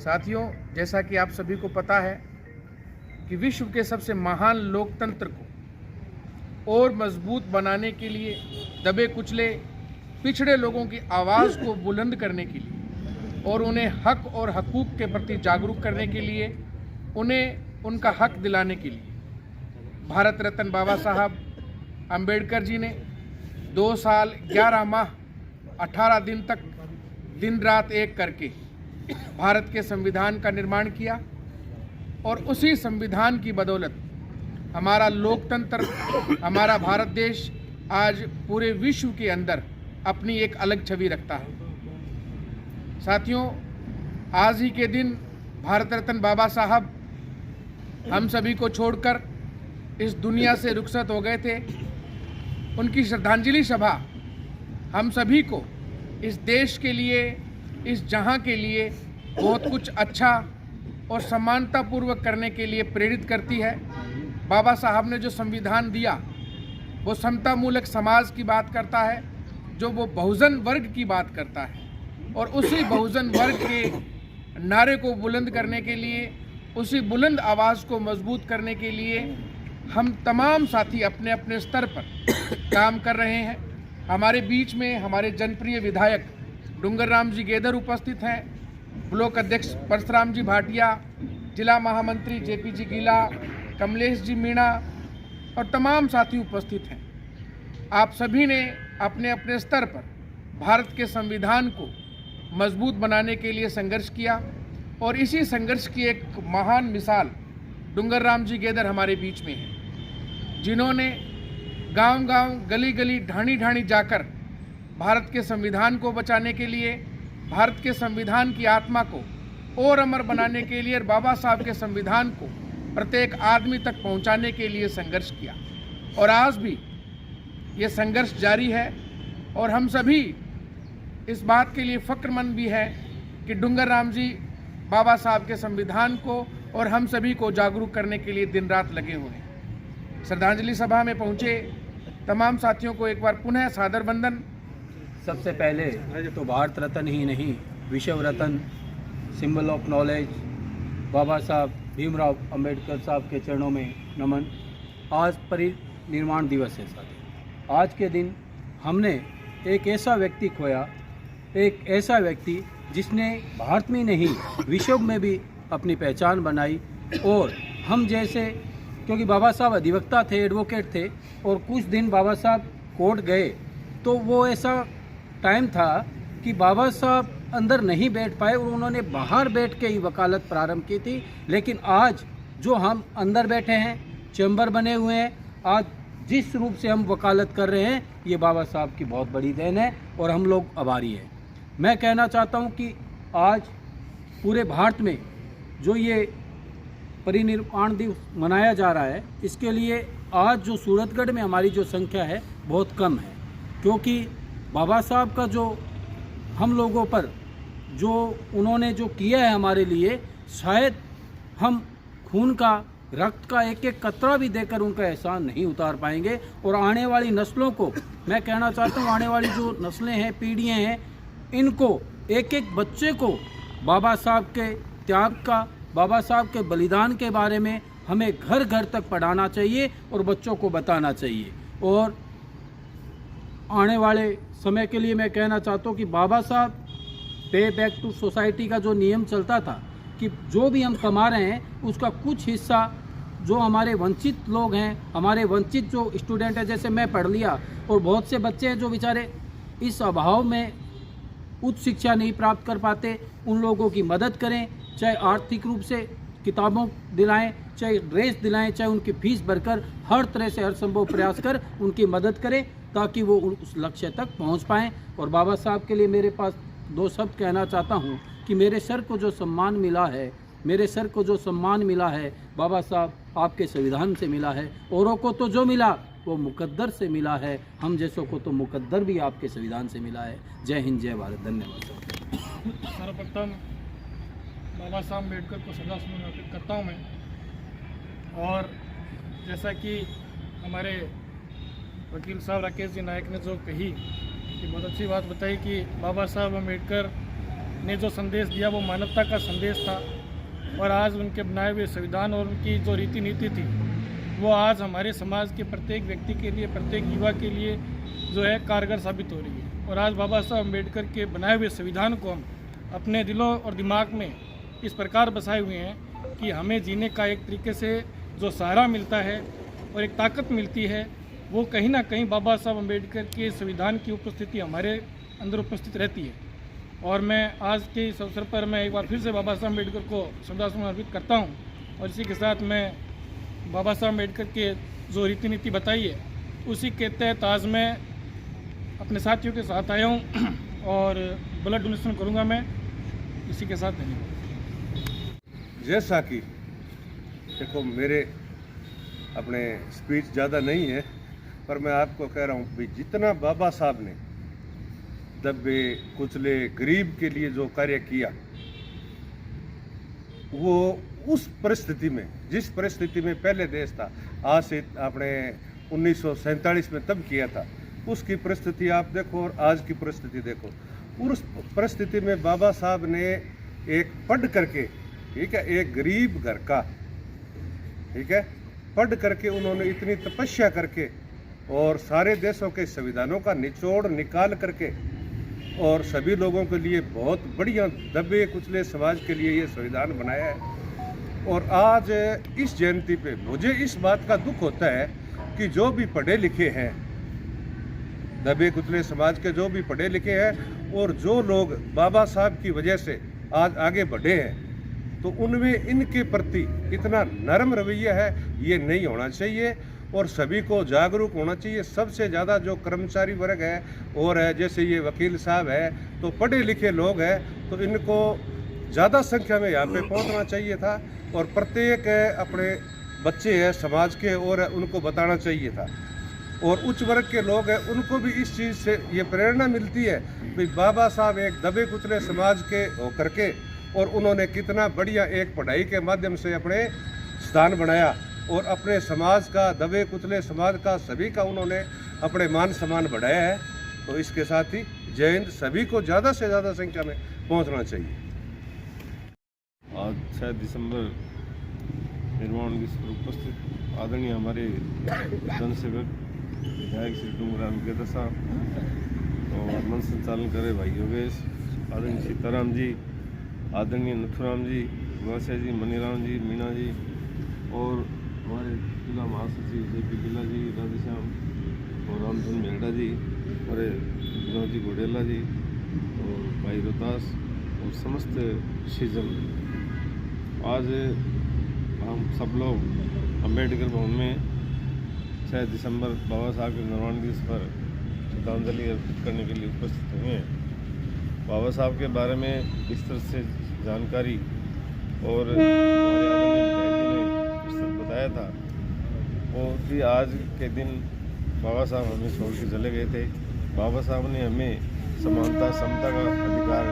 साथियों, जैसा कि आप सभी को पता है कि विश्व के सबसे महान लोकतंत्र को और मजबूत बनाने के लिए, दबे कुचले पिछड़े लोगों की आवाज़ को बुलंद करने के लिए और उन्हें हक और हकूक़ के प्रति जागरूक करने के लिए, उन्हें उनका हक दिलाने के लिए भारत रत्न बाबा साहब अंबेडकर जी ने 2 साल 11 माह 18 दिन तक दिन रात एक करके भारत के संविधान का निर्माण किया और उसी संविधान की बदौलत हमारा लोकतंत्र, हमारा भारत देश आज पूरे विश्व के अंदर अपनी एक अलग छवि रखता है। साथियों, आज ही के दिन भारत रत्न बाबा साहब हम सभी को छोड़कर इस दुनिया से रुखसत हो गए थे। उनकी श्रद्धांजलि सभा हम सभी को इस देश के लिए, इस जहां के लिए बहुत कुछ अच्छा और समानतापूर्वक करने के लिए प्रेरित करती है। बाबा साहब ने जो संविधान दिया वो समतामूलक समाज की बात करता है, जो वो बहुजन वर्ग की बात करता है, और उसी बहुजन वर्ग के नारे को बुलंद करने के लिए, उसी बुलंद आवाज़ को मजबूत करने के लिए हम तमाम साथी अपने अपने स्तर पर काम कर रहे हैं। हमारे बीच में हमारे जनप्रिय विधायक डूंगर राम जी गेदर उपस्थित हैं, ब्लॉक अध्यक्ष परशुराम जी भाटिया, जिला महामंत्री जेपी जी गीला, कमलेश जी मीणा और तमाम साथी उपस्थित हैं। आप सभी ने अपने अपने स्तर पर भारत के संविधान को मजबूत बनाने के लिए संघर्ष किया और इसी संघर्ष की एक महान मिसाल डूंगर राम जी गेदर हमारे बीच में हैं, जिन्होंने गांव-गांव, गली-गली, ढाणी-ढाणी जाकर भारत के संविधान को बचाने के लिए, भारत के संविधान की आत्मा को और अमर बनाने के लिए और बाबा साहब के संविधान को प्रत्येक आदमी तक पहुंचाने के लिए संघर्ष किया। और आज भी ये संघर्ष जारी है और हम सभी इस बात के लिए फ़ख्रमंद भी हैं कि डूंगर राम जी बाबा साहब के संविधान को और हम सभी को जागरूक करने के लिए दिन रात लगे हुए हैं। श्रद्धांजलि सभा में पहुंचे तमाम साथियों को एक बार पुनः सादर वंदन। सबसे पहले तो भारत रत्न ही नहीं, विश्व रत्न, सिंबल ऑफ नॉलेज, बाबा साहब भीमराव अंबेडकर साहब के चरणों में नमन। आज परिनिर्वाण दिवस है साथी। आज के दिन हमने एक ऐसा व्यक्ति खोया, एक ऐसा व्यक्ति जिसने भारत में नहीं विश्व में भी अपनी पहचान बनाई। और हम जैसे, क्योंकि बाबा साहब अधिवक्ता थे, एडवोकेट थे, और कुछ दिन बाबा साहब कोर्ट गए तो वो ऐसा टाइम था कि बाबा साहब अंदर नहीं बैठ पाए और उन्होंने बाहर बैठ के ही वकालत प्रारंभ की थी। लेकिन आज जो हम अंदर बैठे हैं, चैम्बर बने हुए हैं, आज जिस रूप से हम वकालत कर रहे हैं, ये बाबा साहब की बहुत बड़ी देन है और हम लोग आभारी हैं। मैं कहना चाहता हूँ कि आज पूरे भारत में जो ये परिनिर्वाण दिवस मनाया जा रहा है, इसके लिए आज जो सूरतगढ़ में हमारी जो संख्या है बहुत कम है, क्योंकि बाबा साहब का जो हम लोगों पर जो उन्होंने जो किया है हमारे लिए, शायद हम खून का, रक्त का एक एक कतरा भी देकर उनका एहसान नहीं उतार पाएंगे। और आने वाली नस्लों को मैं कहना चाहता हूँ, आने वाली जो नस्लें हैं, पीढ़ियाँ हैं, इनको, एक एक बच्चे को बाबा साहब के त्याग का, बाबा साहब के बलिदान के बारे में हमें घर घर तक पढ़ाना चाहिए और बच्चों को बताना चाहिए। और आने वाले समय के लिए मैं कहना चाहता हूँ कि बाबा साहब पे बैक टू सोसाइटी का जो नियम चलता था कि जो भी हम कमा रहे हैं उसका कुछ हिस्सा जो हमारे वंचित लोग हैं, हमारे वंचित जो स्टूडेंट हैं, जैसे मैं पढ़ लिया और बहुत से बच्चे हैं जो बेचारे इस अभाव में उच्च शिक्षा नहीं प्राप्त कर पाते, उन लोगों की मदद करें, चाहे आर्थिक रूप से किताबों दिलाएं, चाहे ड्रेस दिलाएं, चाहे उनकी फीस भरकर हर तरह से हर संभव प्रयास कर उनकी मदद करें ताकि वो उस लक्ष्य तक पहुंच पाएं। और बाबा साहब के लिए मेरे पास 2 शब्द कहना चाहता हूं कि मेरे सर को जो सम्मान मिला है, मेरे सर को जो सम्मान मिला है, बाबा साहब आपके संविधान से मिला है। औरों को तो जो मिला वो मुकद्दर से मिला है, हम जैसों को तो मुकद्दर भी आपके संविधान से मिला है। जय हिंद, जय भारत, धन्यवाद। सर्वप्रथम बाबा साहब अम्बेडकर को श्रद्धासुमन अर्पित करता हूँ मैं। और जैसा कि हमारे वकील साहब राकेश जी नायक ने जो कही कि बहुत अच्छी बात बताई कि बाबा साहब अम्बेडकर ने जो संदेश दिया वो मानवता का संदेश था, और आज उनके बनाए हुए संविधान और उनकी जो रीति नीति थी वो आज हमारे समाज के प्रत्येक व्यक्ति के लिए, प्रत्येक युवा के लिए जो है कारगर साबित हो रही है। और आज बाबा साहब अम्बेडकर के बनाए हुए संविधान को हम अपने दिलों और दिमाग में इस प्रकार बसाए हुए हैं कि हमें जीने का एक तरीके से जो सहारा मिलता है और एक ताकत मिलती है, वो कहीं ना कहीं बाबा साहब अम्बेडकर के संविधान की उपस्थिति हमारे अंदर उपस्थित रहती है। और मैं आज के इस अवसर पर मैं एक बार फिर से बाबा साहब अम्बेडकर को श्रद्धासुमन अर्पित करता हूँ। और इसी के साथ मैं बाबा साहब अम्बेडकर के जो रीति नीति बताई है उसी के तहत आज मैं अपने साथियों के साथ आया हूँ और ब्लड डोनेशन करूँगा मैं। इसी के साथ धन्यवाद। जैसा कि देखो, मेरे अपने स्पीच ज़्यादा नहीं है, पर मैं आपको कह रहा हूँ भाई, जितना बाबा साहब ने दबे कुचले गरीब के लिए जो कार्य किया, वो उस परिस्थिति में, जिस परिस्थिति में पहले देश था, आज से अपने 1947 में तब किया था, उसकी परिस्थिति आप देखो और आज की परिस्थिति देखो। उस परिस्थिति में बाबा साहब ने एक पढ़ करके, ठीक है, एक गरीब घर का, ठीक है, पढ़ करके उन्होंने इतनी तपस्या करके और सारे देशों के संविधानों का निचोड़ निकाल करके और सभी लोगों के लिए बहुत बढ़िया दबे कुचले समाज के लिए ये संविधान बनाया है। और आज इस जयंती पे मुझे इस बात का दुख होता है कि जो भी पढ़े लिखे हैं, दबे कुचले समाज के जो भी पढ़े लिखे हैं और जो लोग बाबा साहब की वजह से आज आगे बढ़े हैं, तो उनमें इनके प्रति इतना नरम रवैया है, ये नहीं होना चाहिए और सभी को जागरूक होना चाहिए। सबसे ज़्यादा जो कर्मचारी वर्ग है और है, जैसे ये वकील साहब है, तो पढ़े लिखे लोग हैं, तो इनको ज़्यादा संख्या में यहाँ पे पहुँचना चाहिए था और प्रत्येक अपने बच्चे हैं समाज के और उनको बताना चाहिए था। और उच्च वर्ग के लोग हैं, उनको भी इस चीज़ से ये प्रेरणा मिलती है कि बाबा साहब एक दबे कुचले समाज के होकर के और उन्होंने कितना बढ़िया एक पढ़ाई के माध्यम से अपने स्थान बनाया और अपने समाज का, दबे कुचले समाज का, सभी का उन्होंने अपने मान सम्मान बढ़ाया है। तो इसके साथ ही जय हिंद, सभी को ज़्यादा से ज़्यादा संख्या में पहुंचना चाहिए। आज 6 दिसंबर निर्माण दिवस पर उपस्थित आदरणीय हमारे जनसेवक विधायक श्री टूंगराम गेदा साहब और मंच संचालन करे भाई योगेश, आदरणीय सीताराम जी, आदरणीय नथुराम जी, वासिया जी, मनीराम जी, मीना जी और हमारे जिला महासचिव JP गिला जी, राधेश्याम और रामचंद्र मेहड़ा जी, हमारे विनोद जी घोडेला जी और भाई रोहतास और समस्त शिजम। आज हम सब लोग अम्बेडकर भवन में 6 दिसंबर बाबा साहब के निर्वाण दिवस पर श्रद्धांजलि अर्पित करने के लिए उपस्थित हुए हैं। बाबा साहब के बारे में विस्तृत से जानकारी और हमारे आदरणीय विधायक जी ने विस्तृत बताया था। वो कि आज के दिन बाबा साहब हमें छोड़ के चले गए थे। बाबा साहब ने हमें समानता, समता का अधिकार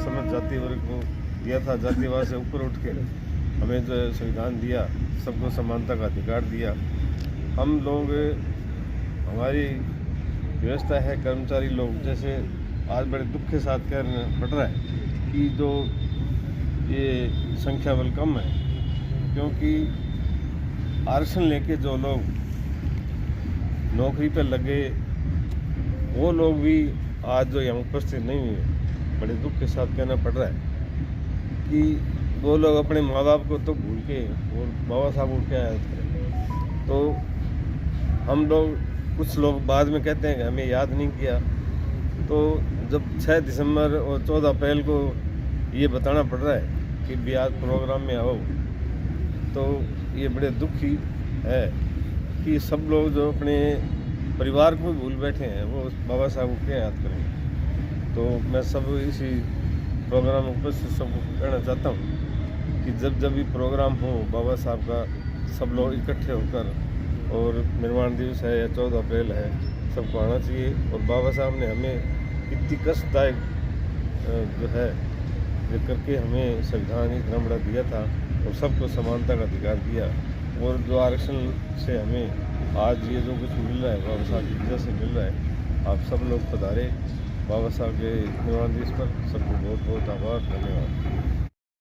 समस्त जाति वर्ग को दिया था। जातिवाद से ऊपर उठ के हमें जो संविधान दिया, सबको समानता का अधिकार दिया। हम लोग, हमारी व्यवस्था है, कर्मचारी लोग जैसे आज बड़े दुख के साथ कहना पड़ रहा है कि जो ये संख्या बल कम है, क्योंकि आरक्षण लेके जो लोग नौकरी पर लगे वो लोग भी आज जो यहाँ उपस्थित नहीं हुए, बड़े दुख के साथ कहना पड़ रहा है कि वो लोग अपने माँ बाप को तो भूल के और बाबा साहब उठ के आया थे। तो हम लोग, कुछ लोग बाद में कहते हैं कि हमें याद नहीं किया। तो जब 6 दिसंबर और 14 अप्रैल को ये बताना पड़ रहा है कि भी आज प्रोग्राम में आओ, तो ये बड़े दुखी है कि सब लोग जो अपने परिवार को भूल बैठे हैं वो बाबा साहब को क्या याद करेंगे। तो मैं सब इसी प्रोग्राम में उपस्थित सबको कहना चाहता हूँ कि जब भी प्रोग्राम हो बाबा साहब का, सब लोग इकट्ठे होकर, और निर्माण दिवस है या 14 अप्रैल है, सबको आना चाहिए। और बाबा साहब ने हमें इतनी कष्टदायक जो है ये करके हमें संविधान इतना बड़ा दिया था और सबको समानता का अधिकार दिया। और जो आरक्षण से हमें आज ये जो कुछ मिल रहा है बाबा साहब की वजह से मिल रहा है। आप सब लोग पधारे बाबा साहब के निर्वाण दिवस पर सबको बहुत बहुत आभार, धन्यवाद।